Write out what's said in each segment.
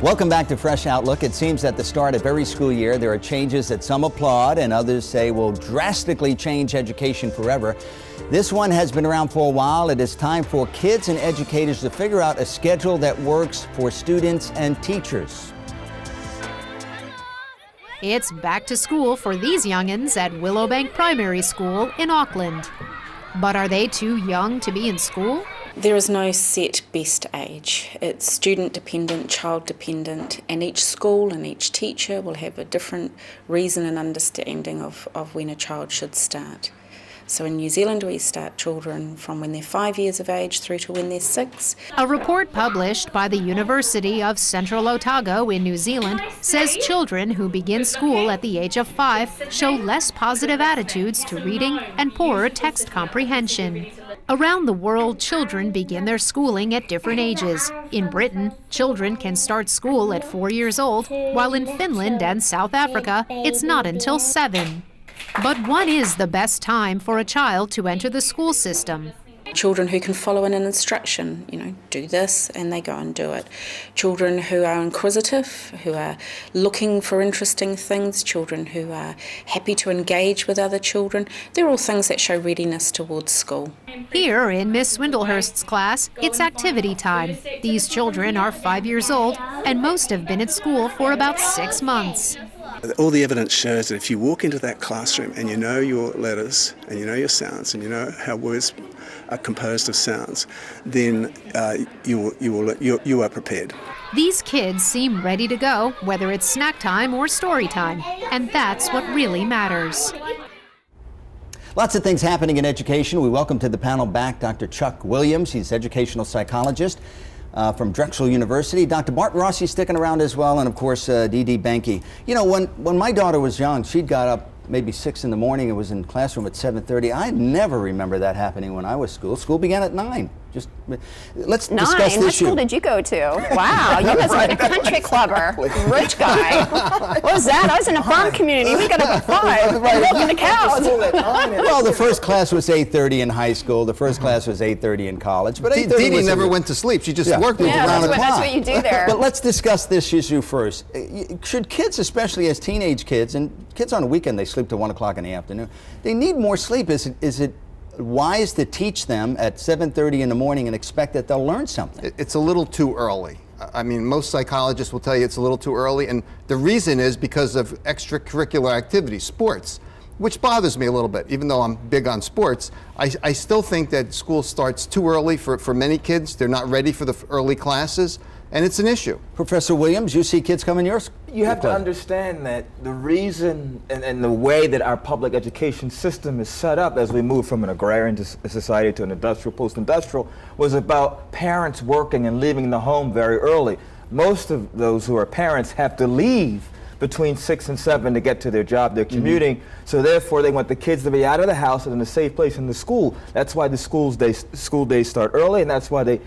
Welcome back to Fresh Outlook. It seems at the start of every school year there are changes that some applaud and others say will drastically change education forever. This one has been around for a while. It is time for kids and educators to figure out a schedule that works for students and teachers. It's back to school for these youngins at Willowbank Primary School in Auckland. But are they too young to be in school? There is no set best age. It's student dependent, child dependent, and each school and each teacher will have a different reason and understanding of when a child should start. So in New Zealand we start children from when they're 5 years of age through to when they're 6. A report published by the University of Central Otago in New Zealand says children who begin school at the age of 5 show less positive attitudes to reading and poorer text comprehension. Around the world, children begin their schooling at different ages. In Britain, children can start school at 4 years old, while in Finland and South Africa, it's not until 7. But when is the best time for a child to enter the school system? Children who can follow an instruction, do this, and they go and do it. Children who are inquisitive, who are looking for interesting things, children who are happy to engage with other children. They're all things that show readiness towards school. Here in Miss Swindlehurst's class, it's activity time. These children are 5 years old, and most have been at school for about 6 months. All the evidence shows that if you walk into that classroom and you know your letters and you know your sounds and you know how words are composed of sounds, then you are prepared. These kids seem ready to go, whether it's snack time or story time, and that's what really matters. Lots of things happening in education. We welcome to the panel back Dr. Chuck Williams. He's educational psychologist from Drexel University. Dr. Bart Rossi sticking around as well, and of course Dee Dee Benkie. When my daughter was young, she'd got up maybe 6 in the morning and was in classroom at 7:30. I never remember that happening when I was school. School began at 9. Let's discuss this issue. What school did you go to? Wow, you must have been a country clubber. Rich guy. What was that? I was in a farm community. We got up at 5. Milking the cows. Well, the first class was 8:30 in high school. The first class was 8:30 in college. But Dee Dee never went to sleep. She just worked around the clock. That's what you do there. But let's discuss this issue first. Should kids, especially as teenage kids, and kids on the weekend, they sleep till 1 o'clock in the afternoon, they need more sleep. Is it wise to teach them at 7:30 in the morning and expect that they'll learn something? It's a little too early. I mean, most psychologists will tell you it's a little too early, and the reason is because of extracurricular activities, sports, which bothers me a little bit. Even though I'm big on sports, I still think that school starts too early for many kids. They're not ready for the early classes, and it's an issue. Professor Williams, you see kids come in your school? You have to understand that the reason and the way that our public education system is set up as we move from an agrarian society to an industrial, post-industrial, was about parents working and leaving the home very early. Most of those who are parents have to leave between 6 and 7 to get to their job. They're commuting, so therefore they want the kids to be out of the house and in a safe place in the school. That's why the school days start early, and that's why they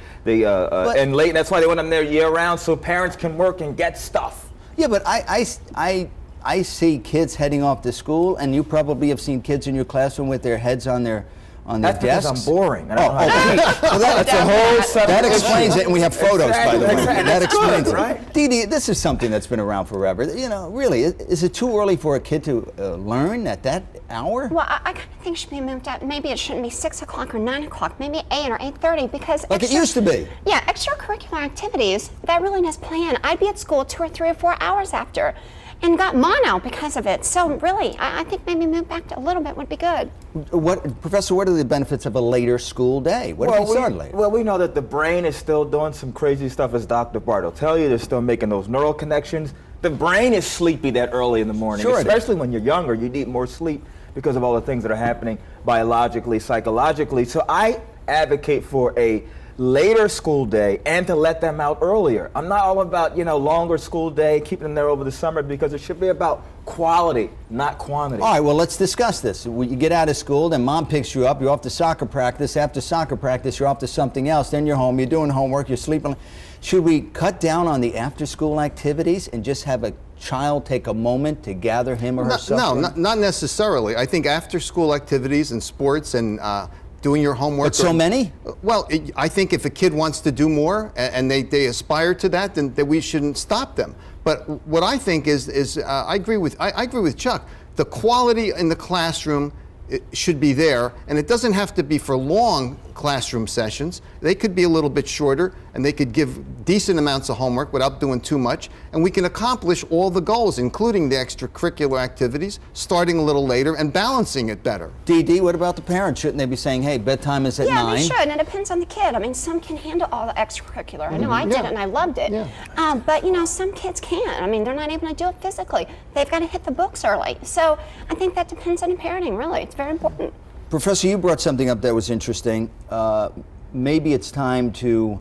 end late. And that's why they want them there year-round, so parents can work and get stuff. Yeah, but I see kids heading off to school, and you probably have seen kids in your classroom with their heads on their That's desks. because I'm boring. Well, that's a whole subject. That explains it, and we have photos, by the way. That explains it. Right? Dee Dee, this is something that's been around forever. Really, is it too early for a kid to learn at that hour? Well, I kind of think it should be moved up. Maybe it shouldn't be 6 o'clock or 9 o'clock, maybe 8 or 8:30, because like it used to be. Yeah, extracurricular activities, that really does play in. I'd be at school 2 or 3 or 4 hours after, and got mono because of it. So really, I think maybe move back to a little bit would be good. Professor, what are the benefits of a later school day? What if you start late? Well, we know that the brain is still doing some crazy stuff, as Dr. Bart will tell you. They're still making those neural connections. The brain is sleepy that early in the morning, sure, especially when you're younger. You need more sleep because of all the things that are happening biologically, psychologically. So I advocate for a later school day and to let them out earlier. I'm not all about, longer school day, keeping them there over the summer, because it should be about quality, not quantity. All right, well, let's discuss this. When you get out of school, then mom picks you up, you're off to soccer practice. After soccer practice, you're off to something else. Then you're home, you're doing homework, you're sleeping. Should we cut down on the after-school activities and just have a child take a moment to gather him or herself? No, not necessarily. I think after-school activities and sports and doing your homework. But so many? Well, I think if a kid wants to do more and they aspire to that, then we shouldn't stop them. But what I think is I agree with Chuck. The quality in the classroom, it should be there, and it doesn't have to be for long classroom sessions. They could be a little bit shorter, and they could give decent amounts of homework without doing too much, and we can accomplish all the goals, including the extracurricular activities, starting a little later and balancing it better. Dee Dee, what about the parents? Shouldn't they be saying, hey, bedtime is at 9? Yeah, they should, and it depends on the kid. I mean, some can handle all the extracurricular. I know I did it, and I loved it. Yeah. But, you know, some kids can't. I mean, they're not able to do it physically. They've got to hit the books early. So I think that depends on the parenting, really. It's very important. Professor, you brought something up that was interesting. Maybe it's time to,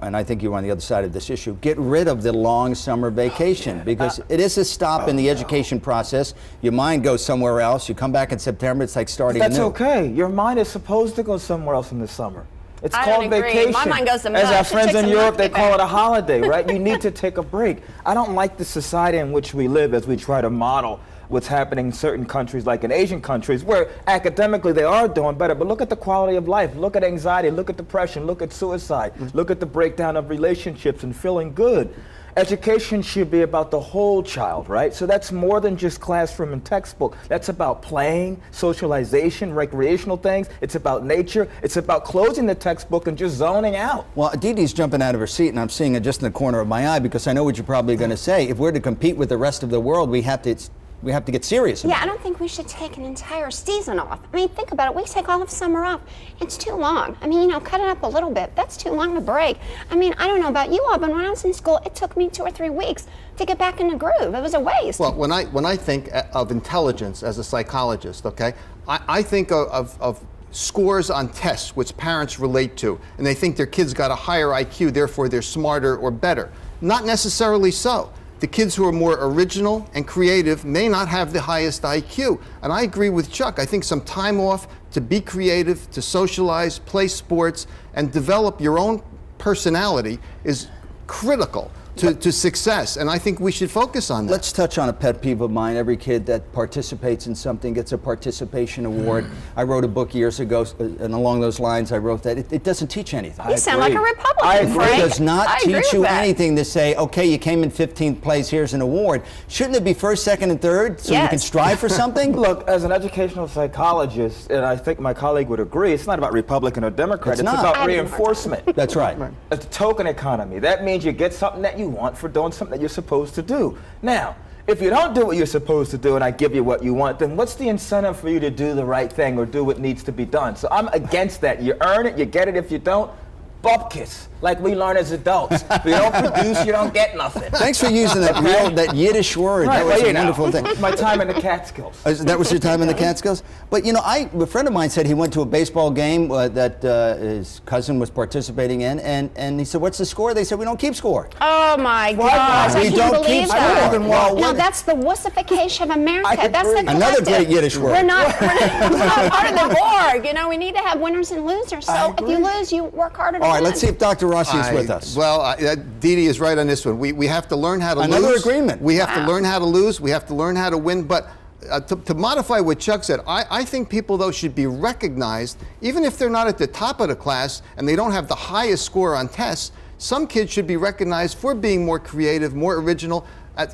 and I think you're on the other side of this issue, get rid of the long summer vacation, because it is a stop in the education process. Your mind goes somewhere else. You come back in September, it's like starting anew. That's okay. Your mind is supposed to go somewhere else in the summer. It's I called don't agree. vacation. My mind goes to As our much. It friends takes in a Europe, month they to call get it a holiday, right? You need to take a break. I don't like the society in which we live as we try to model what's happening in certain countries, like in Asian countries, where academically they are doing better, but look at the quality of life, look at anxiety, look at depression, look at suicide, look at the breakdown of relationships and feeling good. Education should be about the whole child, right? So that's more than just classroom and textbook. That's about playing, socialization, recreational things. It's about nature. It's about closing the textbook and just zoning out. Well, Dee Dee's jumping out of her seat, and I'm seeing it just in the corner of my eye, because I know what you're probably going to say. If we're to compete with the rest of the world, we have to get serious about it. Yeah, I don't think we should take an entire season off. I mean, think about it. We take all of summer off. It's too long. I mean, you know, cut it up a little bit. That's too long to break. I mean, I don't know about you all, but when I was in school, it took me 2 or 3 weeks to get back in the groove. It was a waste. Well, when I think of intelligence as a psychologist, okay, I think of scores on tests which parents relate to, and they think their kids got a higher IQ, therefore they're smarter or better. Not necessarily so. The kids who are more original and creative may not have the highest IQ. And I agree with Chuck. I think some time off to be creative, to socialize, play sports, and develop your own personality is critical to success, and I think we should focus on that. Let's touch on a pet peeve of mine. Every kid that participates in something gets a participation award. I wrote a book years ago, and along those lines I wrote that it doesn't teach anything. You sound like a Republican, Frank. It does not teach you that. anything to say, okay, you came in 15th place, here's an award. Shouldn't it be first, second, and third, so you can strive for something? Look, as an educational psychologist, and I think my colleague would agree, it's not about Republican or Democrat, it's about reinforcement. That's right. It's a token economy. That means you get something that you want for doing something that you're supposed to do. Now, if you don't do what you're supposed to do and I give you what you want, then what's the incentive for you to do the right thing or do what needs to be done? So I'm against that. You earn it, you get it. If you don't, bupkis, like we learn as adults. If you don't produce, you don't get nothing. Thanks for using that Yiddish word. Right, that was a wonderful thing. thing. My time in the Catskills. That was your time in the Catskills? But you know, a friend of mine said he went to a baseball game that his cousin was participating in, and he said, what's the score? They said, we don't keep score. Oh my gosh, We I don't can't keep believe score. that. Well, No, that's the wussification of America. That's the Another collective. great Yiddish word. We're not part of the Borg. You know, we need to have winners and losers. So if you lose, you work harder to All right, win. let's see if Dr. Rossi is with us. Well, Dee Dee is right on this one. We have to learn how to lose. Another agreement. We have to learn how to lose. We have to learn how to win. But to modify what Chuck said, I think people, though, should be recognized, even if they're not at the top of the class and they don't have the highest score on tests. Some kids should be recognized for being more creative, more original.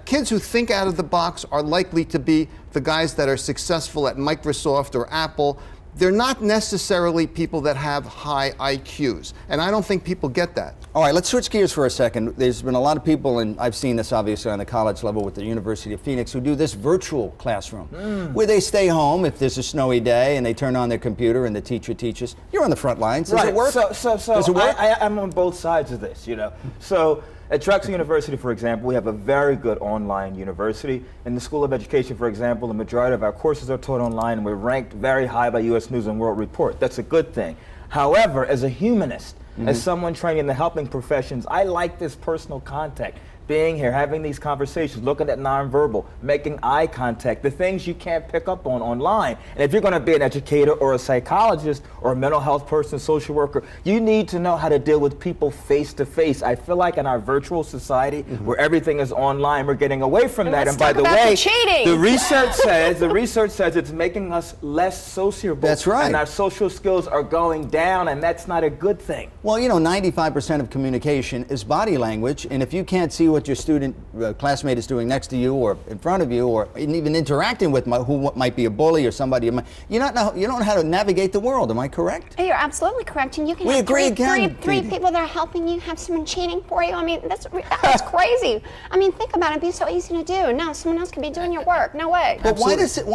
Kids who think out of the box are likely to be the guys that are successful at Microsoft or Apple. They're not necessarily people that have high IQs, and I don't think people get that. All right, let's switch gears for a second. There's been a lot of people, and I've seen this obviously on the college level with the University of Phoenix, who do this virtual classroom, where they stay home if there's a snowy day and they turn on their computer and the teacher teaches. You're on the front lines. Does it work? Does it work? I'm on both sides of this, you know. So at Drexel University, for example, we have a very good online university. In the School of Education, for example, the majority of our courses are taught online, and we're ranked very high by U.S. News and World Report. That's a good thing. However, as a humanist, as someone trained in the helping professions, I like this personal contact. being here, having these conversations, looking at nonverbal, making eye contact, the things you can't pick up on online. And if you're going to be an educator or a psychologist or a mental health person, social worker, you need to know how to deal with people face to face. I feel like in our virtual society where everything is online, we're getting away from that. And by the way, the research says it's making us less sociable. That's right. And our social skills are going down, and that's not a good thing. Well, you know, 95% of communication is body language, and if you can't see what your student classmate is doing next to you or in front of you, or even interacting with who might be a bully or somebody, you don't know how to navigate the world. Am I correct? You're absolutely correct, and you can We have agree three again, people that are helping you, have someone cheating for you. I mean, that's crazy. I mean, think about it. It'd be so easy to do. No, someone else could be doing your work. No way. But why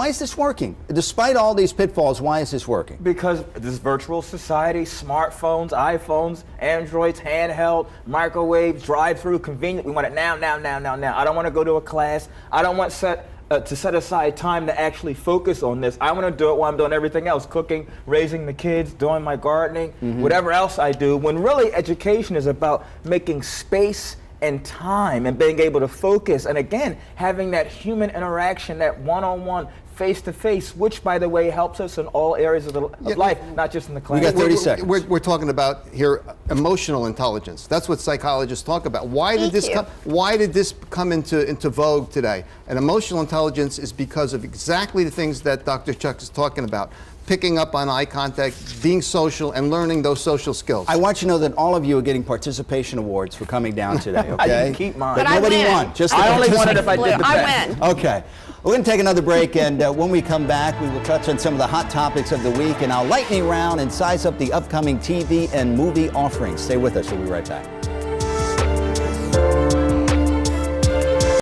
is this working? Despite all these pitfalls, why is this working? Because this virtual society, smartphones, iPhones, Androids, handheld, microwaves, drive-through, convenient. We want it now, now, now, now, now. I don't want to go to a class. I don't want to set aside time to actually focus on this. I want to do it while I'm doing everything else, cooking, raising the kids, doing my gardening, whatever else I do, when really education is about making space and time and being able to focus, and again, having that human interaction, that one-on-one, face-to-face, which, by the way, helps us in all areas of life, not just in the class. We got 30 seconds. We're talking about here emotional intelligence. That's what psychologists talk about. Why did this come into vogue today? And emotional intelligence is because of exactly the things that Dr. Chuck is talking about. Picking up on eye contact, being social, and learning those social skills. I want you to know that all of you are getting participation awards for coming down today, okay? I didn't keep mine. But nobody won. Just I only won it if I did the best. I win. Okay. We're going to take another break, and when we come back, we will touch on some of the hot topics of the week, and I'll lightning round and size up the upcoming TV and movie offerings. Stay with us. We'll be right back.